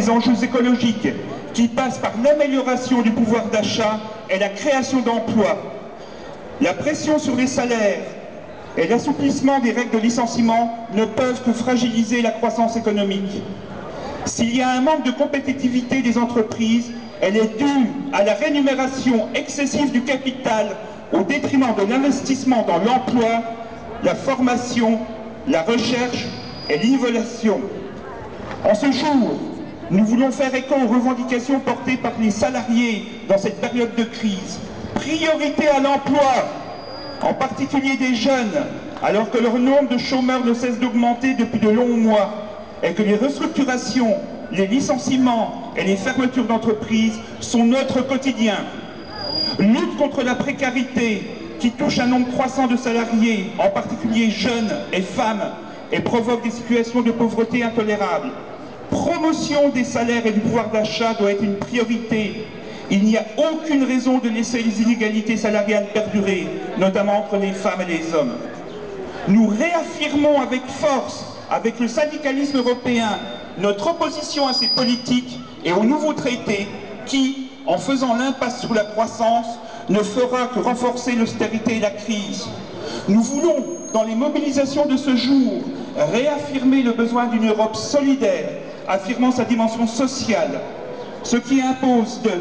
des enjeux écologiques qui passent par l'amélioration du pouvoir d'achat et la création d'emplois. La pression sur les salaires et l'assouplissement des règles de licenciement ne peuvent que fragiliser la croissance économique. S'il y a un manque de compétitivité des entreprises, elle est due à la rémunération excessive du capital au détriment de l'investissement dans l'emploi, la formation, la recherche et l'innovation. En ce jour, nous voulons faire écho aux revendications portées par les salariés dans cette période de crise. Priorité à l'emploi, en particulier des jeunes, alors que leur nombre de chômeurs ne cesse d'augmenter depuis de longs mois et que les restructurations, les licenciements et les fermetures d'entreprises sont notre quotidien. Lutte contre la précarité qui touche un nombre croissant de salariés, en particulier jeunes et femmes, et provoque des situations de pauvreté intolérables. Promotion des salaires et du pouvoir d'achat doit être une priorité. Il n'y a aucune raison de laisser les inégalités salariales perdurer, notamment entre les femmes et les hommes. Nous réaffirmons avec force, avec le syndicalisme européen, notre opposition à ces politiques et aux nouveaux traités qui, en faisant l'impasse sur la croissance, ne fera que renforcer l'austérité et la crise. Nous voulons, dans les mobilisations de ce jour, réaffirmer le besoin d'une Europe solidaire, affirmant sa dimension sociale, ce qui impose de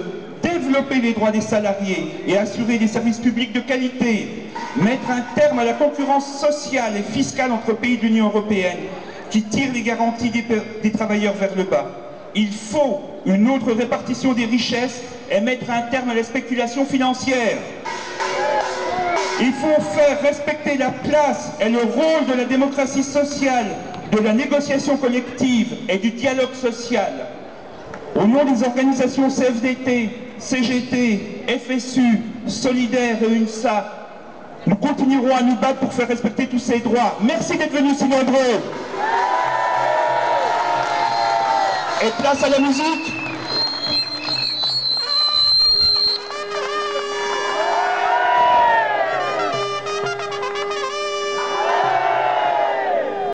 développer les droits des salariés et assurer des services publics de qualité, mettre un terme à la concurrence sociale et fiscale entre pays de l'Union européenne qui tire les garanties des travailleurs vers le bas. Il faut une autre répartition des richesses et mettre un terme à la spéculation financière. Il faut faire respecter la place et le rôle de la démocratie sociale, de la négociation collective et du dialogue social. Au nom des organisations CFDT, CGT, FSU, Solidaire et UNSA, nous continuerons à nous battre pour faire respecter tous ces droits. Merci d'être venus si nombreux. Et place à la musique.